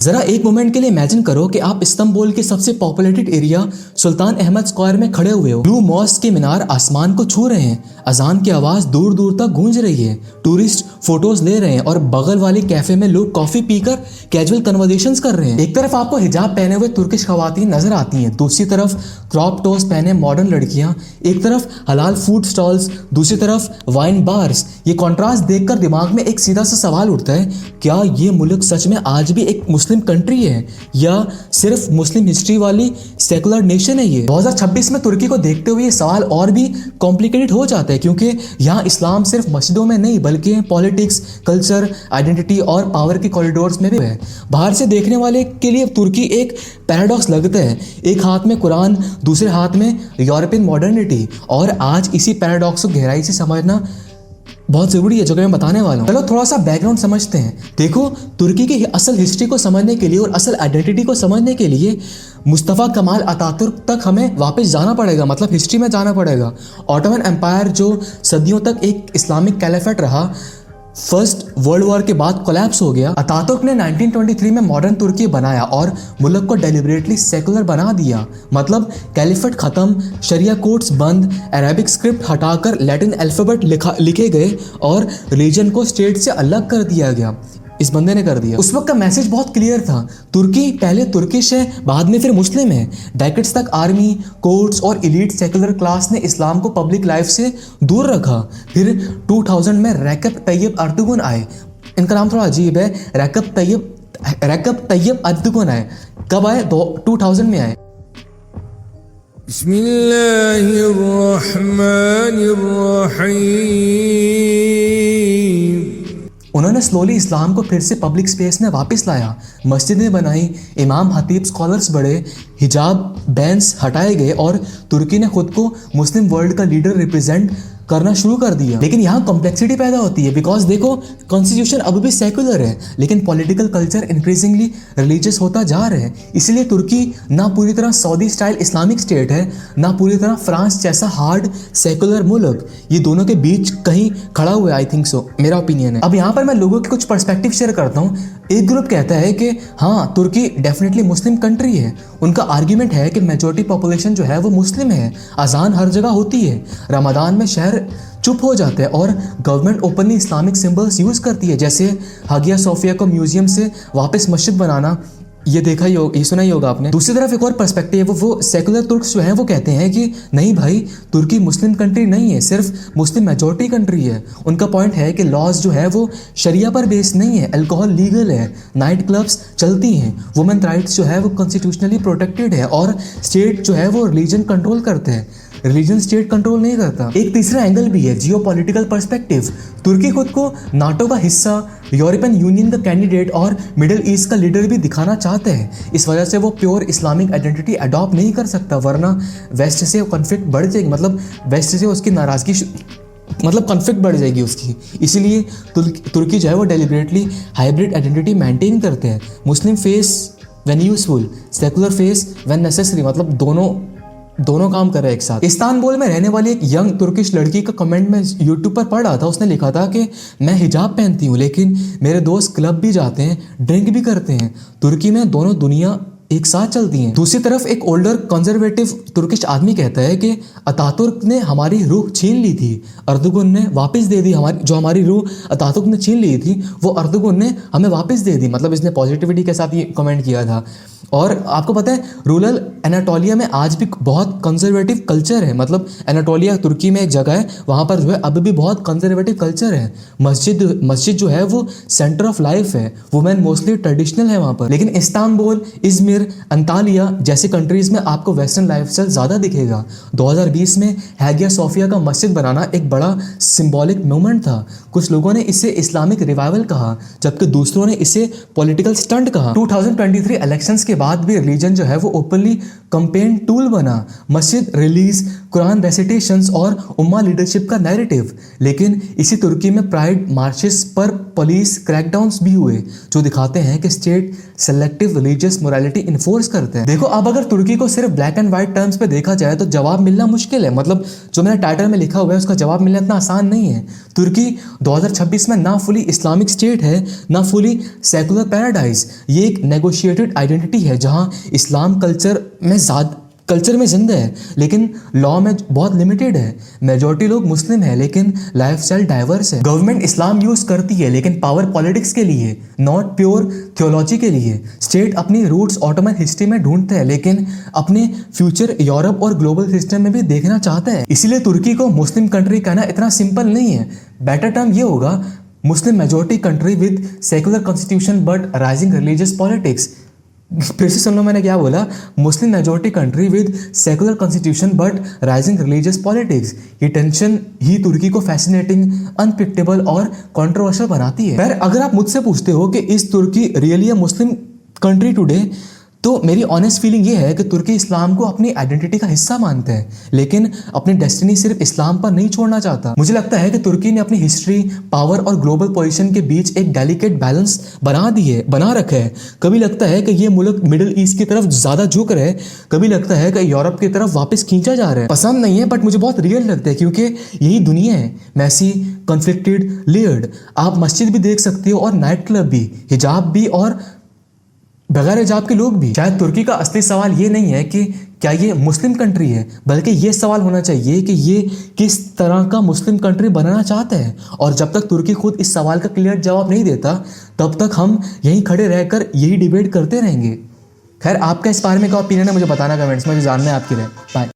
जरा एक मोमेंट के लिए इमेजिन करो कि आप इस्तांबुल के सबसे पॉपुलेटेड एरिया सुल्तान अहमद स्क्वायर में खड़े हुए हो। ब्लू मॉस्क के मीनार आसमान को छू रहे हैं, अजान की आवाज दूर दूर तक गूंज रही है, टूरिस्ट फोटोज ले रहे हैं और बगल वाले कैफे में लोग कॉफी पीकर कैजुअल कन्वर्सेशंस कर रहे हैं। एक तरफ आपको हिजाब पहने हुए तुर्किश खवातीन नजर आती हैं, दूसरी तरफ क्रॉप टॉप्स पहने मॉडर्न लड़कियां, एक तरफ हलाल फूड स्टॉल्स, दूसरी तरफ वाइन बार्स। ये कॉन्ट्रास्ट देखकर दिमाग में एक सीधा सा सवाल उठता है, क्या ये मुल्क सच में आज भी एक मुस्लिम कंट्री है या सिर्फ मुस्लिम हिस्ट्री वाली सेकुलर नेशन है? ये 2026 में तुर्की को देखते हुए ये सवाल और भी कॉम्प्लिकेटेड हो जाता है, क्योंकि यहाँ इस्लाम सिर्फ मस्जिदों में नहीं बल्कि पॉलिटिक्स, कल्चर, आइडेंटिटी और पावर के कॉरिडोर्स में भी है। बाहर से देखने वाले के लिए तुर्की एक पैराडॉक्स लगता है, एक हाथ में कुरान, दूसरे हाथ में यूरोपियन मॉडर्निटी। और आज इसी पैराडॉक्स को गहराई से समझना बहुत ज़रूरी है, जो कि मैं बताने वाला हूँ। चलो थोड़ा सा बैकग्राउंड समझते हैं। देखो, तुर्की की असल हिस्ट्री को समझने के लिए और असल आइडेंटिटी को समझने के लिए मुस्तफ़ा कमाल अतातुर्क तक हमें वापस जाना पड़ेगा, मतलब हिस्ट्री में जाना पड़ेगा। ऑटोमन एम्पायर जो सदियों तक एक इस्लामिक कैलिफेट रहा, फर्स्ट वर्ल्ड वॉर के बाद कोलैप्स हो गया। अतातुर्क ने 1923 में मॉडर्न तुर्की बनाया और मुल्क को डेलिबरेटली सेकुलर बना दिया, मतलब कैलिफेट खत्म, शरिया कोर्ट्स बंद, अरेबिक स्क्रिप्ट हटाकर लैटिन अल्फाबेट लिखे गए और रिलीजन को स्टेट से अलग कर दिया गया। इस बंदे ने कर दिया। उस वक्त का मैसेज बहुत क्लियर था, तुर्की पहले तुर्किश है, बाद में फिर मुस्लिम है। डेकेड्स तक आर्मी, कोर्ट्स और एलीट सेकुलर क्लास ने इस्लाम को पब्लिक लाइफ से दूर रखा। फिर 2000 में रैकब तैयब अर्दोगन आए। इनका नाम थोड़ा अजीब है, रैकब तैयब अर्दोगन आए। कब आए? 2000 में आए। उन्होंने स्लोली इस्लाम को फिर से पब्लिक स्पेस में वापस लाया, मस्जिदें बनाई, इमाम हतीब स्कॉलर्स बढ़े, हिजाब बैन्स हटाए गए और तुर्की ने खुद को मुस्लिम वर्ल्ड का लीडर रिप्रेजेंट करना शुरू कर दिया। लेकिन यहाँ कॉम्प्लेक्सिटी पैदा होती है, बिकॉज देखो, कॉन्स्टिट्यूशन अब भी सेकुलर है लेकिन पॉलिटिकल कल्चर इंक्रीजिंगली रिलीजियस होता जा रहा है। इसलिए तुर्की ना पूरी तरह सऊदी स्टाइल इस्लामिक स्टेट है, ना पूरी तरह फ्रांस जैसा हार्ड सेकुलर मुल्क। ये दोनों के बीच कहीं खड़ा हुआ है, आई थिंक सो, मेरा ओपिनियन है। अब यहाँ पर मैं लोगों के कुछ पर्सपेक्टिव शेयर करता हूँ। एक ग्रुप कहता है कि हाँ, तुर्की डेफिनेटली मुस्लिम कंट्री है। उनका आर्ग्यूमेंट है कि मेजॉरिटी पॉपुलेशन जो है वो मुस्लिम है, अजान हर जगह होती है, रमदान में शहर चुप हो जाता है और government openly Islamic symbols use करती है, जैसे हागिया सोफिया को म्यूजियम से वापस मस्जिद बनाना। ये देखा ही होगा, ये सुना ही होगा आपने। दूसरी तरफ एक और पर्सपेक्टिव, वो सेकुलर तुर्क्स जो हैं वो कहते हैं कि नहीं भाई, तुर्की मुस्लिम कंट्री नहीं है, सिर्फ मुस्लिम मेजॉरिटी कंट्री है। उनका पॉइंट है कि लॉज जो है वो शरिया पर बेस्ड नहीं है, अल्कोहल लीगल है, नाइट क्लब्स चलती हैं, वुमेन राइट्स जो है वो कॉन्स्टिट्यूशनली प्रोटेक्टेड है और स्टेट जो है वो रिलीजन कंट्रोल करते हैं, रिलीजन स्टेट कंट्रोल नहीं करता। एक तीसरा एंगल भी है, जियोपॉलिटिकल पर्सपेक्टिव। तुर्की खुद को नाटो का हिस्सा, यूरोपियन यूनियन का कैंडिडेट और मिडिल ईस्ट का लीडर भी दिखाना चाहते हैं। इस वजह से वो प्योर इस्लामिक आइडेंटिटी अडॉप्ट नहीं कर सकता, वरना वेस्ट से कॉन्फ्लिक्ट बढ़ जाएगी, मतलब वेस्ट से उसकी नाराजगी, मतलब कॉन्फ्लिक्ट बढ़ जाएगी उसकी। इसीलिए तुर्की जो है वो डेलिबरेटली हाइब्रिड आइडेंटिटी मेंटेन करते हैं, Muslim face when useful, secular face when necessary, मतलब दोनों काम कर रहे हैं एक साथ। इस्तांबुल में रहने वाली एक यंग तुर्किश लड़की का कमेंट मैं यूट्यूब पर पढ़ रहा था। उसने लिखा था कि मैं हिजाब पहनती हूँ लेकिन मेरे दोस्त क्लब भी जाते हैं, ड्रिंक भी करते हैं। तुर्की में दोनों दुनिया एक साथ चलती हैं। दूसरी तरफ एक ओल्डर कंजर्वेटिव तुर्किश आदमी कहता है कि अतातुर्क ने हमारी रूह छीन ली थी, अर्दोगन ने वापस दे दी। हमारी रूह अतातुर्क ने छीन ली थी, वो अर्दोगन ने हमें वापस दे दी। मतलब इसने पॉजिटिविटी के साथ ये कमेंट किया था। और आपको पता है, रूरल एनाटोलिया में आज भी बहुत कंजर्वेटिव कल्चर है, मतलब एनाटोलिया तुर्की में एक जगह है, वहाँ पर जो है अब भी बहुत कंजर्वेटिव कल्चर है। मस्जिद जो है वो सेंटर ऑफ लाइफ है, वुमेन मोस्टली ट्रेडिशनल है वहाँ पर। लेकिन इस्तांबुल, इजमिर, अंतालिया जैसे कंट्रीज में आपको वेस्टर्न लाइफस्टाइल ज़्यादा दिखेगा। 2020 में हागिया सोफिया का मस्जिद बनाना एक बड़ा सिंबॉलिक मूवमेंट था। कुछ लोगों ने इसे इस्लामिक रिवाइवल कहा, जबकि दूसरों ने इसे पॉलिटिकल स्टंट कहा। 2023 इलेक्शंस के बाद भी रिलीजन जो है वो ओपनली कंपेन टूल बना। मस्जिद रिलीज, कुरान रेसिटेशंस और उम्मा लीडरशिप का नैरेटिव। लेकिन इसी तुर्की में प्राइड मार्चेस पर पुलिस क्रैकडाउन्स भी हुए जो दिखाते हैं कि state selective religious morality enforce करते हैं। देखो, अब अगर तुर्की को सिर्फ ब्लैक एंड व्हाइट टर्म्स पे देखा जाए तो जवाब मिलना मुश्किल है। मतलब जो मैंने टाइटल में लिखा हुआ है उसका जवाब मिलना इतना आसान नहीं है। तुर्की 2026 में ना फुली इस्लामिक स्टेट है ना फुली सेकुलर पैराडाइज। ये एक नेगोशिएटेड आइडेंटिटी है जहां इस्लाम कल्चर में जिंदा है लेकिन लॉ में बहुत लिमिटेड है। मेजॉरिटी लोग मुस्लिम है लेकिन लाइफस्टाइल डाइवर्स है। गवर्नमेंट इस्लाम यूज करती है लेकिन पावर पॉलिटिक्स के लिए, नॉट प्योर थियोलॉजी के लिए। स्टेट अपनी रूट्स ऑटोमन हिस्ट्री में ढूंढते हैं लेकिन अपने फ्यूचर यूरोप और ग्लोबल सिस्टम में भी देखना चाहते हैं। इसीलिए तुर्की को मुस्लिम कंट्री कहना इतना सिंपल नहीं है। बेटर टर्म ये होगा Muslim majority country with secular constitution but rising religious politics. फिर से सुन लो मैंने क्या बोला, Muslim majority country with secular constitution but rising religious politics. ये टेंशन ही तुर्की को फैसिनेटिंग, अनप्रेडिक्टेबल और कंट्रोवर्शियल बनाती है। पर अगर आप मुझसे पूछते हो कि is Turkey really a Muslim country today, तो मेरी ऑनेस्ट फीलिंग ये है कि तुर्की इस्लाम को अपनी आइडेंटिटी का हिस्सा मानते हैं लेकिन अपनी डेस्टिनी सिर्फ इस्लाम पर नहीं छोड़ना चाहता। मुझे लगता है कि तुर्की ने अपनी हिस्ट्री, पावर और ग्लोबल पोजीशन के बीच एक डेलिकेट बैलेंस बना रखा है। कभी लगता है कि ये मुल्क मिडिल ईस्ट की तरफ ज्यादा झुक रहा है, कभी लगता है कि यूरोप की तरफ वापस खींचा जा रहा है। पसंद नहीं है बट मुझे बहुत रियल लगता है क्योंकि यही दुनिया है, मैसी, कॉन्फ्लिक्टेड, लेयर्ड। आप मस्जिद भी देख सकते हो और नाइट क्लब भी, हिजाब भी और बगैर हिजाब के लोग भी। शायद तुर्की का असली सवाल ये नहीं है कि क्या ये मुस्लिम कंट्री है, बल्कि ये सवाल होना चाहिए कि ये किस तरह का मुस्लिम कंट्री बनाना चाहता है। और जब तक तुर्की खुद इस सवाल का क्लियर जवाब नहीं देता तब तक हम यहीं खड़े रहकर यही डिबेट करते रहेंगे। खैर, आपका इस बारे में क्या ओपिनियन है मुझे बताना कमेंट्स में, मुझे जानना है आपकी राय। बाय।